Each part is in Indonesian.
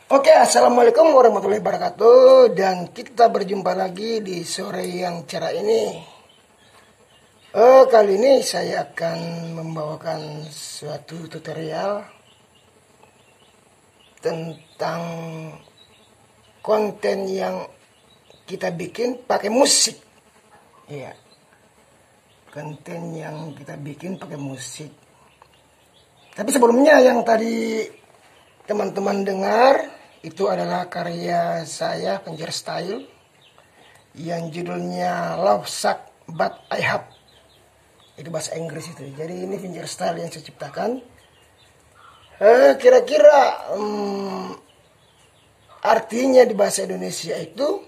Oke, assalamualaikum warahmatullahi wabarakatuh. Dan kita berjumpa lagi di sore yang cerah ini. Kali ini saya akan membawakan suatu tutorial tentang konten yang kita bikin pakai musik. Iya, konten yang kita bikin pakai musik. Tapi sebelumnya yang tadi teman-teman dengar itu adalah karya saya, Fingerstyle, yang judulnya Love Suck But I Have. Itu bahasa Inggris itu. Jadi ini Fingerstyle yang saya ciptakan. Kira-kira artinya di bahasa Indonesia itu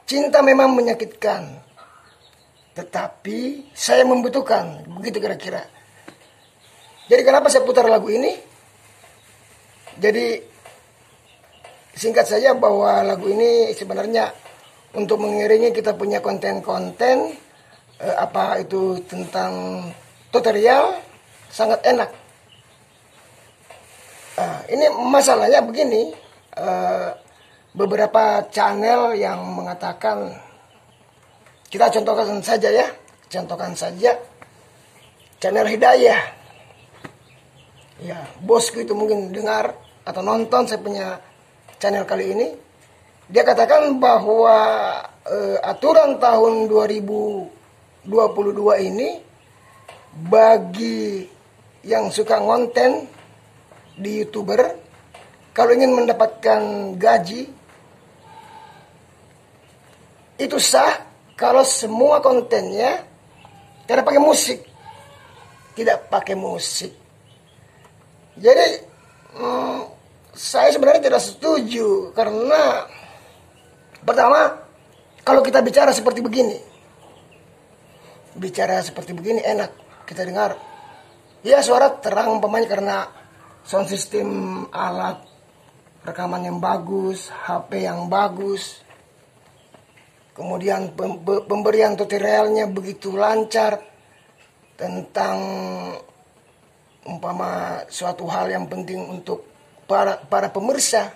cinta memang menyakitkan, tetapi saya membutuhkan. Begitu kira-kira. Jadi kenapa saya putar lagu ini? Jadi singkat saja bahwa lagu ini sebenarnya untuk mengiringi kita punya konten-konten apa itu tentang tutorial sangat enak. Ini masalahnya begini, beberapa channel yang mengatakan, kita contohkan saja channel Hidayah. Ya, bosku itu mungkin dengar atau nonton saya punya channel kali ini. Dia katakan bahwa aturan tahun 2022 ini bagi yang suka ngonten di YouTuber, kalau ingin mendapatkan gaji itu sah kalau semua kontennya tidak pakai musik. Jadi saya sebenarnya tidak setuju, karena pertama, kalau kita bicara seperti begini enak kita dengar. Ya, suara terang umpamanya karena sound system alat rekaman yang bagus, HP yang bagus. Kemudian pemberian tutorialnya begitu lancar tentang umpama suatu hal yang penting untuk para pemirsa.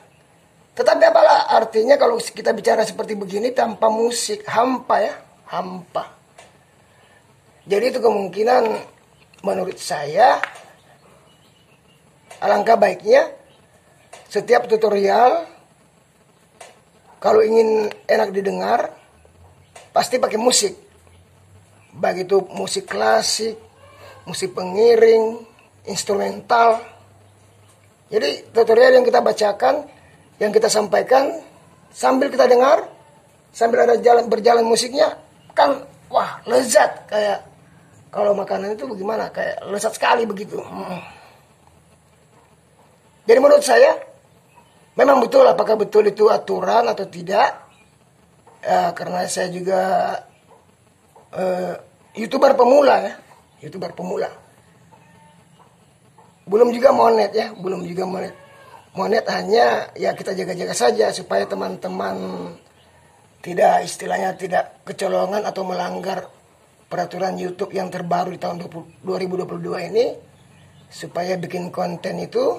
Tetapi apalah artinya kalau kita bicara seperti begini tanpa musik? Hampa. Jadi itu kemungkinan menurut saya alangkah baiknya setiap tutorial kalau ingin enak didengar pasti pakai musik. Baik itu musik klasik, musik pengiring, instrumental. Jadi tutorial yang kita bacakan, yang kita sampaikan sambil kita dengar, sambil ada berjalan musiknya, kan wah lezat, kayak kalau makanan itu bagaimana, kayak lezat sekali begitu. Jadi menurut saya memang betul, apakah betul itu aturan atau tidak, karena saya juga YouTuber pemula. Belum juga monet. Monet hanya ya kita jaga-jaga saja supaya teman-teman tidak kecolongan atau melanggar peraturan YouTube yang terbaru di tahun 2022 ini, supaya bikin konten itu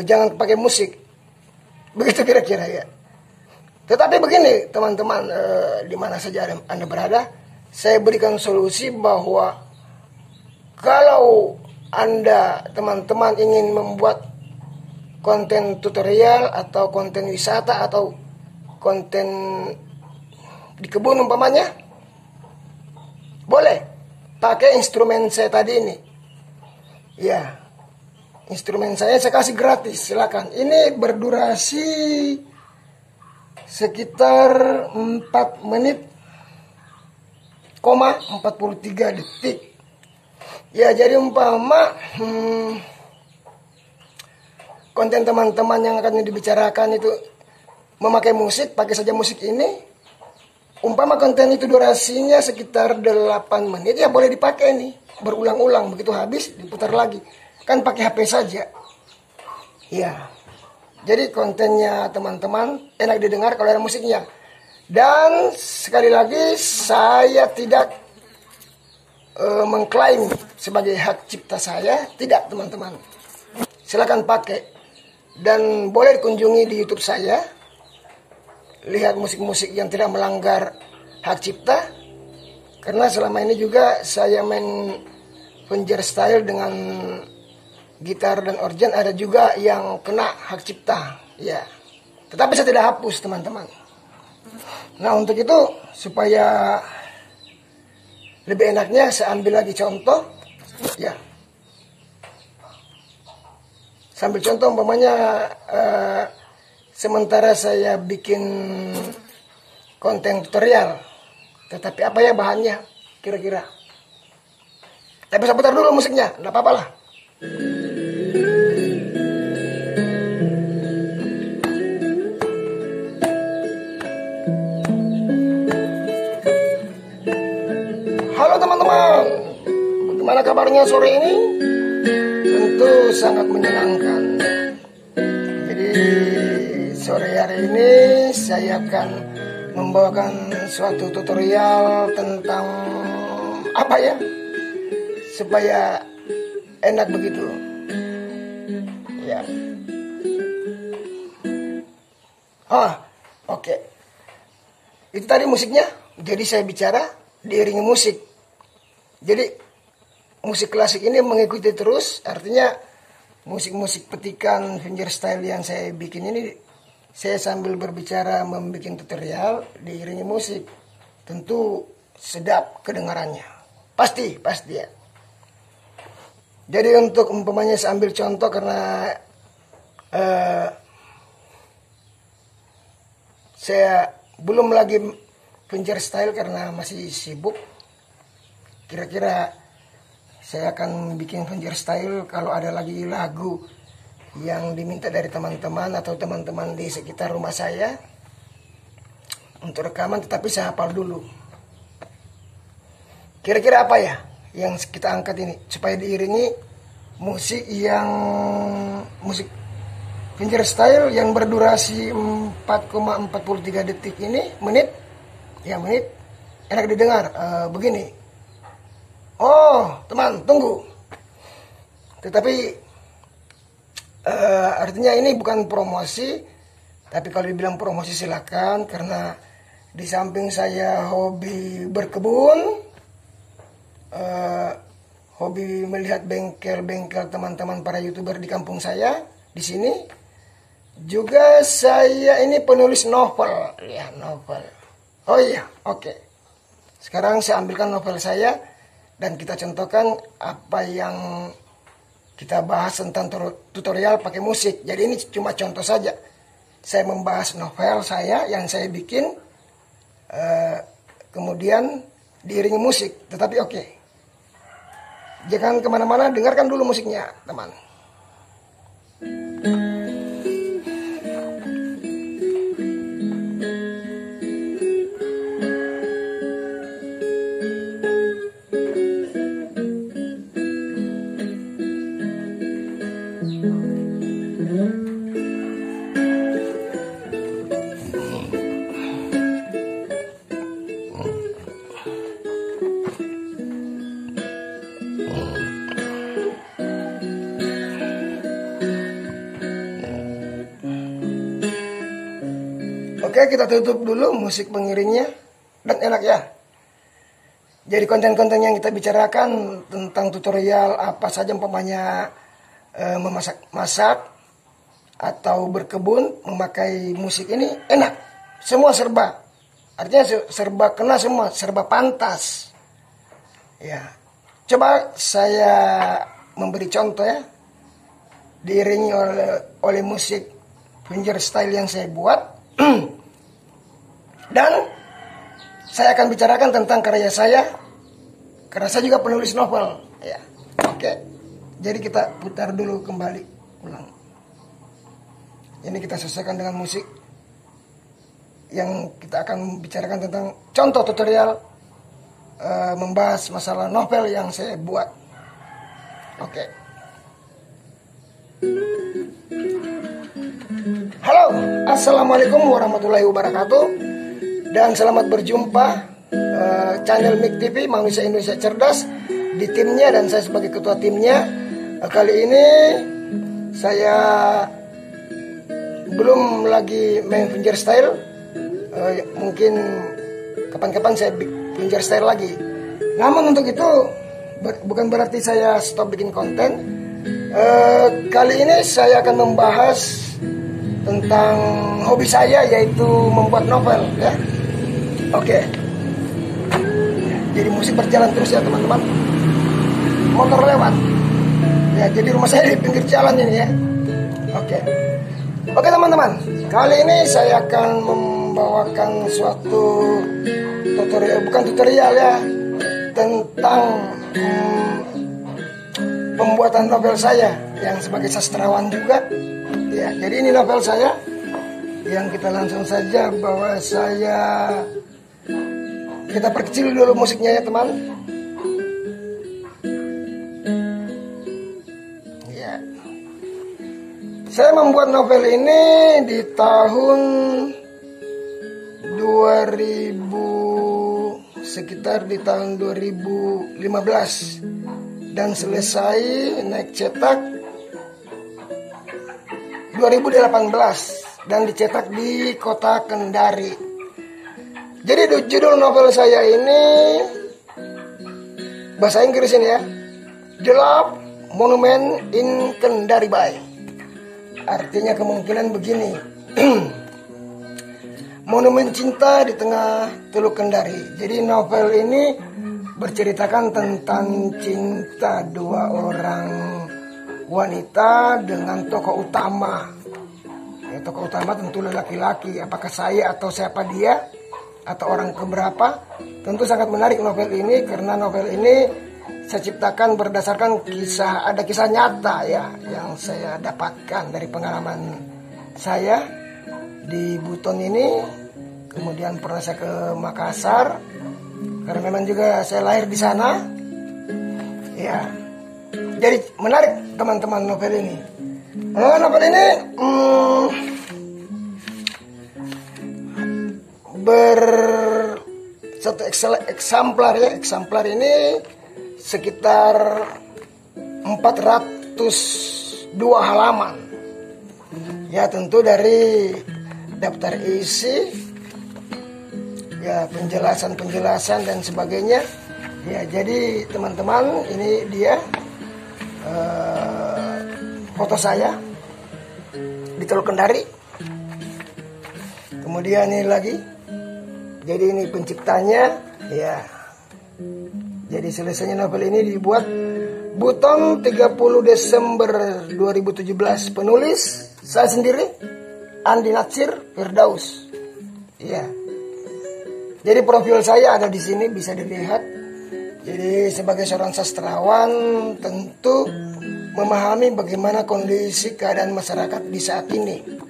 jangan pakai musik. Begitu kira-kira ya. Tetapi begini teman-teman, di mana saja Anda berada, saya berikan solusi bahwa kalau Anda, teman-teman, ingin membuat konten tutorial atau konten wisata atau konten di kebun umpamanya, boleh pakai instrumen saya tadi ini. Ya, instrumen saya kasih gratis, silakan. Ini berdurasi sekitar 4 menit 4,43 detik. Ya, jadi umpama konten teman-teman yang akan dibicarakan itu memakai musik, pakai saja musik ini. Umpama konten itu durasinya sekitar 8 menit, ya boleh dipakai nih. Berulang-ulang, begitu habis diputar lagi. Kan pakai HP saja. Ya, jadi kontennya teman-teman enak didengar kalau ada musiknya. Dan sekali lagi saya tidak mengklaim sebagai hak cipta saya, tidak teman-teman. Silakan pakai dan boleh dikunjungi di YouTube saya. Lihat musik-musik yang tidak melanggar hak cipta. Karena selama ini juga saya main fingerstyle dengan gitar dan organ, ada juga yang kena hak cipta, ya. Tetapi saya tidak hapus teman-teman. Nah, untuk itu supaya lebih enaknya saya ambil lagi contoh, ya. Sambil contoh umpamanya sementara saya bikin konten tutorial, tetapi apa ya bahannya kira-kira. Tapi saya putar dulu musiknya, enggak apa-apa lah. Halo teman-teman, bagaimana kabarnya sore ini? Tentu sangat menyenangkan. Jadi sore hari ini saya akan membawakan suatu tutorial tentang apa ya, supaya enak begitu. Ya. Oke. Itu tadi musiknya. Jadi saya bicara diiringi musik. Jadi musik klasik ini mengikuti terus, artinya musik-musik petikan fingerstyle yang saya bikin ini saya sambil berbicara membuat tutorial diiringi musik. Tentu sedap kedengarannya. Pasti ya. Jadi untuk umpamanya saya ambil contoh karena saya belum lagi fingerstyle karena masih sibuk. Kira-kira saya akan bikin fingerstyle kalau ada lagi lagu yang diminta dari teman-teman atau teman-teman di sekitar rumah saya untuk rekaman, tetapi saya hafal dulu. Kira-kira apa ya yang kita angkat ini supaya diiringi musik fingerstyle yang berdurasi 4,43 detik ini, menit enak didengar. Begini. Oh, teman, tunggu. Tetapi artinya ini bukan promosi, tapi kalau dibilang promosi silakan, karena di samping saya hobi berkebun, hobi melihat bengkel-bengkel teman-teman para YouTuber di kampung saya di sini. Juga saya ini penulis novel, ya, novel. Oh iya, oke. Sekarang saya ambilkan novel saya dan kita contohkan apa yang kita bahas tentang tutorial pakai musik. Jadi ini cuma contoh saja. Saya membahas novel saya yang saya bikin, kemudian diiringi musik. Tetapi oke. Jangan kemana-mana, dengarkan dulu musiknya, teman. Oke, kita tutup dulu musik pengiringnya. Dan enak ya. Jadi konten-konten yang kita bicarakan tentang tutorial apa saja umpamanya memasak-masak atau berkebun memakai musik ini enak. Semua serba. Artinya serba kena semua, serba pantas. Ya. Coba saya memberi contoh ya. Diiringi oleh musik fingerstyle yang saya buat. Dan saya akan bicarakan tentang karya saya karena saya juga penulis novel ya. Oke, jadi kita putar dulu kembali ulang. Ini kita selesaikan dengan musik yang kita akan bicarakan tentang contoh tutorial membahas masalah novel yang saya buat. Oke. Halo, assalamualaikum warahmatullahi wabarakatuh, dan selamat berjumpa channel MIK TV Manusia Indonesia Cerdas di timnya, dan saya sebagai ketua timnya. Kali ini saya belum lagi main fingerstyle. Mungkin kapan-kapan saya fingerstyle lagi. Namun untuk itu bukan berarti saya stop bikin konten. Kali ini saya akan membahas tentang hobi saya, yaitu membuat novel ya. Oke. Jadi musik berjalan terus ya teman-teman. Motor lewat. Ya, jadi rumah saya di pinggir jalan ini ya. Oke. Oke teman-teman, kali ini saya akan membawakan suatu tutorial, bukan tutorial ya, tentang pembuatan novel saya yang sebagai sastrawan juga. Ya, jadi ini novel saya yang kita langsung saja bahwa kita perkecil dulu musiknya ya teman. Ya. Saya membuat novel ini di tahun 2015 dan selesai naik cetak 2018 dan dicetak di kota Kendari. Jadi judul novel saya ini bahasa Inggris ini ya, The Love Monument in Kendari Bay. Artinya kemungkinan begini. Monumen cinta di tengah Teluk Kendari. Jadi novel ini berceritakan tentang cinta dua orang wanita dengan tokoh utama. Ya, tokoh utama tentu laki-laki. Apakah saya atau siapa dia atau orang keberapa? Tentu sangat menarik novel ini, karena novel ini saya ciptakan berdasarkan ada kisah nyata ya yang saya dapatkan dari pengalaman saya di Buton ini. Kemudian pernah saya ke Makassar karena memang juga saya lahir di sana. Ya. Jadi menarik teman-teman novel ini. Novel ini satu eksemplar ya. Eksemplar ini sekitar 402 halaman. Ya, tentu dari daftar isi, ya penjelasan dan sebagainya. Ya, jadi teman-teman, ini dia foto saya di Teluk Kendari. Kemudian ini lagi. Jadi ini penciptanya ya. Jadi selesainya novel ini dibuat Buton 30 Desember 2017. Penulis saya sendiri, Andi Natsir Firdaus. Ya. Jadi profil saya ada di sini, bisa dilihat. Jadi sebagai seorang sastrawan tentu memahami bagaimana kondisi keadaan masyarakat di saat ini.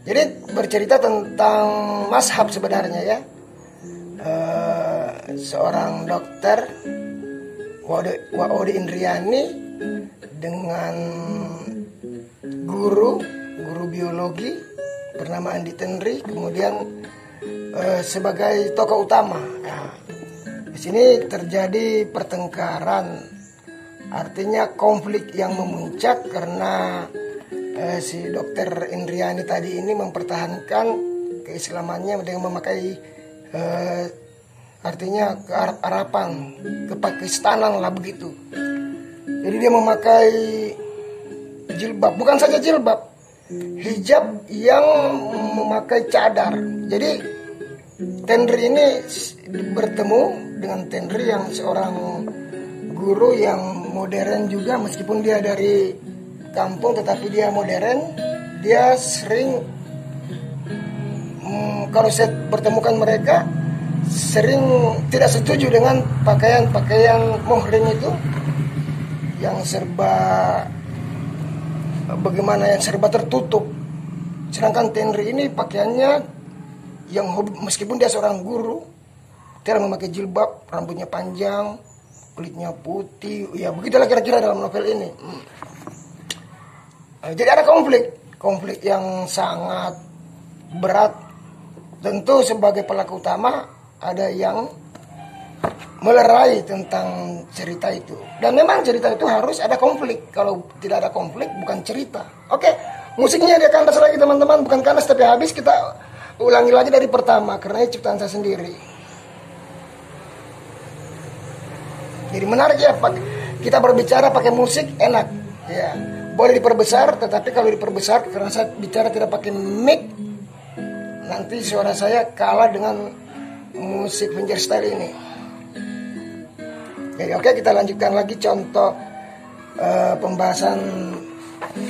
Jadi bercerita tentang mazhab sebenarnya ya. Seorang dokter Waode Indriani dengan guru biologi bernama Andi Tenri, kemudian sebagai tokoh utama. Nah, di sini terjadi pertengkaran, artinya konflik yang memuncak karena si dokter Indriani tadi ini mempertahankan keislamannya dengan memakai artinya ke Arab-Araban, ke Pakistanan lah begitu. Jadi dia memakai jilbab, bukan saja jilbab, hijab yang memakai cadar. Jadi Tenri ini bertemu dengan Tenri yang seorang guru yang modern juga, meskipun dia dari kampung tetapi dia modern. Dia sering kalau saya pertemukan mereka, sering tidak setuju dengan pakaian muhrim itu yang serba bagaimana, yang serba tertutup. Sedangkan Tenri ini pakaiannya yang meskipun dia seorang guru tidak memakai jilbab, rambutnya panjang, kulitnya putih, ya begitulah kira-kira dalam novel ini. Jadi ada konflik yang sangat berat. Tentu sebagai pelaku utama ada yang melerai tentang cerita itu. Dan memang cerita itu harus ada konflik. Kalau tidak ada konflik bukan cerita. Oke, musiknya dia kandas lagi teman-teman. Bukan kandas tapi habis, kita ulangi lagi dari pertama karena ini ciptaan saya sendiri. Jadi menarik ya, kita berbicara pakai musik enak. Ya, boleh diperbesar, tetapi kalau diperbesar karena saya bicara tidak pakai mic, nanti suara saya kalah dengan musik fingerstyle ini. Jadi oke, kita lanjutkan lagi contoh pembahasan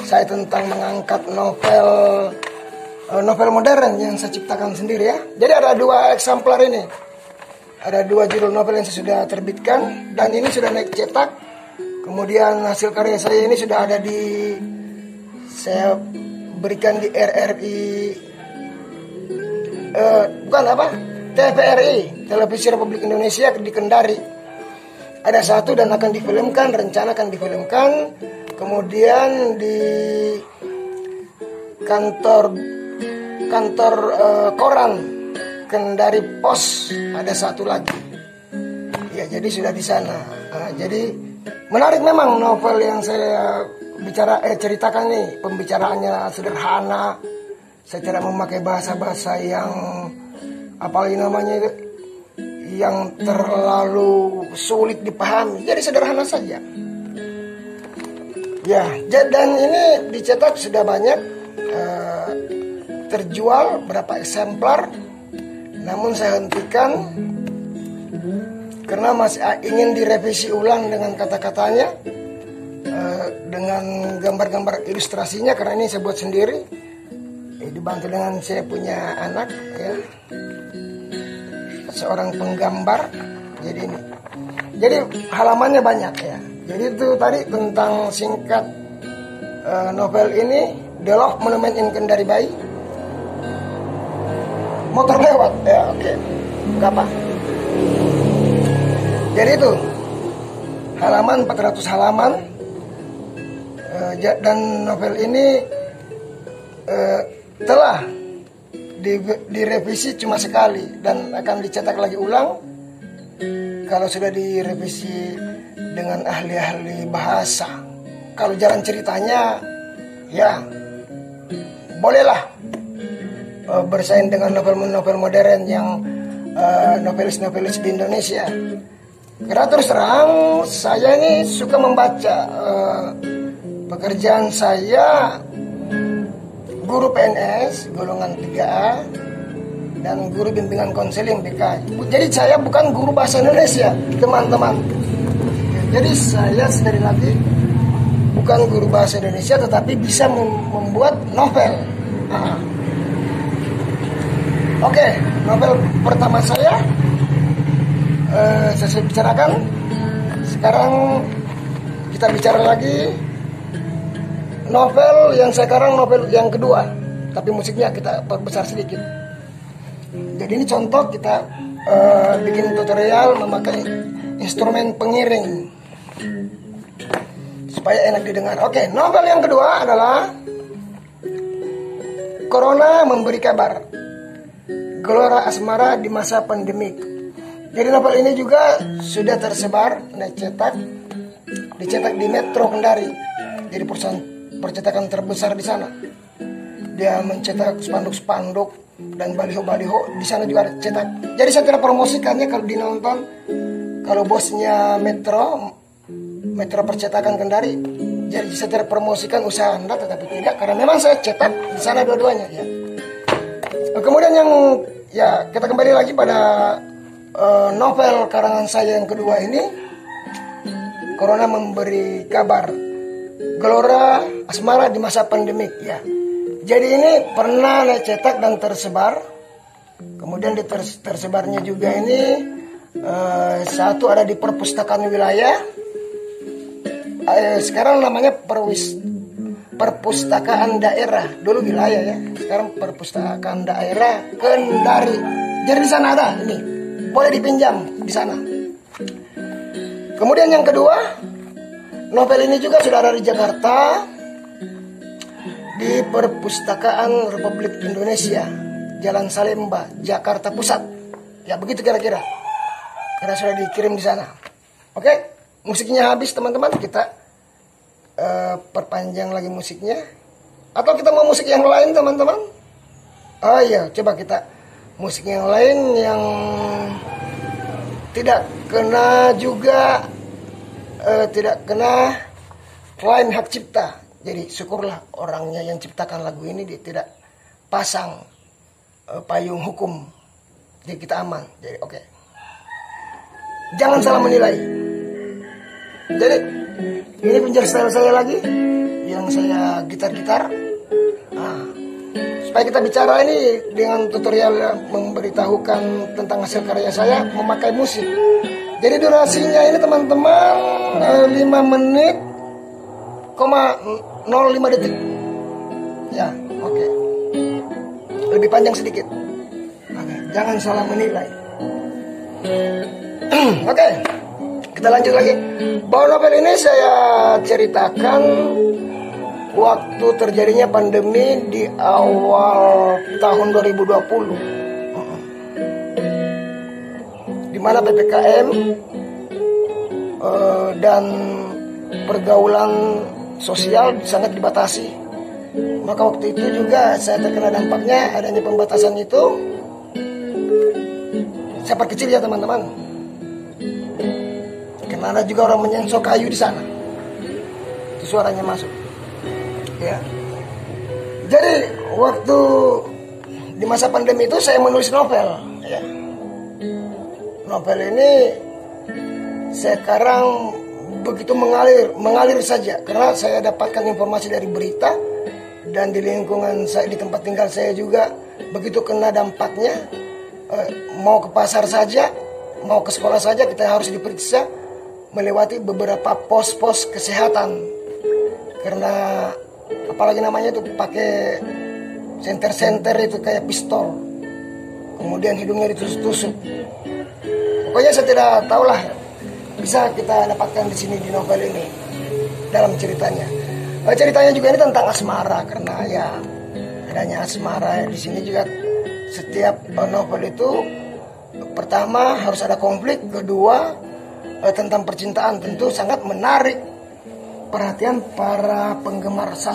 saya tentang mengangkat novel modern yang saya ciptakan sendiri ya. Jadi ada 2 eksemplar ini. Ada 2 judul novel yang saya sudah terbitkan dan ini sudah naik cetak. Kemudian hasil karya saya ini sudah ada saya berikan di RRI, TVRI, Televisi Republik Indonesia di Kendari. Ada 1 dan akan difilmkan, rencana akan difilmkan. Kemudian di kantor koran Kendari Pos ada 1 lagi. Ya, jadi sudah di sana. Jadi menarik memang novel yang saya ceritakan nih. Pembicaraannya sederhana, secara memakai bahasa-bahasa yang apalagi namanya itu, yang terlalu sulit dipahami. Jadi sederhana saja. Ya, dan ini dicetak sudah banyak, terjual berapa eksemplar. Namun saya hentikan karena masih ingin direvisi ulang dengan kata-katanya, dengan gambar-gambar ilustrasinya, karena ini saya buat sendiri, dibantu dengan saya punya anak ya, seorang penggambar. Jadi halamannya banyak ya. Jadi itu tadi tentang singkat novel ini, The Love Monument in Kendari Bay. Motor lewat ya, oke. Gak apa. Jadi itu halaman 400 halaman, dan novel ini telah direvisi cuma sekali dan akan dicetak lagi ulang. Kalau sudah direvisi dengan ahli-ahli bahasa, kalau jalan ceritanya ya bolehlah bersaing dengan novel-novel modern yang novelis-novelis di Indonesia. Karena terus terang saya ini suka membaca. Pekerjaan saya guru PNS golongan 3A dan guru bimbingan konseling BK. Jadi saya bukan guru bahasa Indonesia, teman-teman. Jadi saya sekali lagi bukan guru bahasa Indonesia, tetapi bisa membuat novel. Oke, novel pertama saya bicarakan. Sekarang kita bicara lagi novel yang sekarang, novel yang kedua, tapi musiknya kita perbesar sedikit. Jadi ini contoh kita bikin tutorial memakai instrumen pengiring supaya enak didengar. Oke, novel yang kedua adalah Corona Memberi Kabar, Gelora Asmara di Masa Pandemik. Jadi novel ini juga sudah tersebar, dicetak di Metro Kendari. Jadi perusahaan percetakan terbesar di sana. Dia mencetak spanduk-spanduk dan baliho-baliho di sana juga cetak. Jadi saya tidak promosikannya kalau dinonton. Kalau bosnya Metro Percetakan Kendari, jadi saya tidak promosikan usaha Anda, tetapi tidak, karena memang saya cetak di sana dua-duanya ya. Kemudian yang ya, kita kembali lagi pada novel karangan saya yang kedua ini, Corona Memberi Kabar, Gelora Asmara di Masa Pandemik ya. Jadi ini pernah cetak dan tersebar Kemudian tersebarnya juga ini satu ada di perpustakaan wilayah. Sekarang namanya perpustakaan daerah. Dulu wilayah ya. Sekarang perpustakaan daerah Kendari. Jadi di sana ada ini. Boleh dipinjam di sana. Kemudian yang kedua, novel ini juga sudah ada di Jakarta, di Perpustakaan Republik Indonesia, Jalan Salemba, Jakarta Pusat. Ya begitu kira-kira. Karena sudah dikirim di sana. Oke, musiknya habis teman-teman. Kita perpanjang lagi musiknya. Atau kita mau musik yang lain teman-teman? Oh iya, coba kita musik yang lain yang tidak kena juga, tidak kena klaim hak cipta. Jadi syukurlah orangnya yang ciptakan lagu ini dia tidak pasang payung hukum. Jadi kita aman. Jadi oke. Jangan salah menilai. Jadi ini penjara style saya lagi yang saya gitar-gitar. Nah, supaya kita bicara ini dengan tutorial memberitahukan tentang hasil karya saya memakai musik. Jadi durasinya ini teman-teman 5 menit, 05 detik. Ya, oke. Lebih panjang sedikit. Oke, jangan salah menilai. Oke, kita lanjut lagi. Bahwa novel ini saya ceritakan waktu terjadinya pandemi di awal tahun 2020. Di mana PPKM dan pergaulan sosial sangat dibatasi. Maka waktu itu juga saya terkena dampaknya adanya pembatasan itu. Saya perkecil ya teman-teman. Karena ada juga orang menyengsok kayu di sana. Itu suaranya masuk. Ya. Jadi waktu di masa pandemi itu saya menulis novel. Ya. Novel ini sekarang begitu mengalir saja karena saya dapatkan informasi dari berita dan di lingkungan saya, di tempat tinggal saya juga begitu kena dampaknya. Mau ke pasar saja, mau ke sekolah saja kita harus diperiksa melewati beberapa pos-pos kesehatan karena apalagi namanya itu pakai senter-senter itu kayak pistol, kemudian hidungnya ditusuk-tusuk. Pokoknya saya tidak tahu lah, bisa kita dapatkan di sini di novel ini dalam ceritanya. Ceritanya juga ini tentang asmara karena ya adanya asmara di sini juga. Setiap novel itu pertama harus ada konflik, kedua tentang percintaan tentu sangat menarik perhatian para penggemar sastra.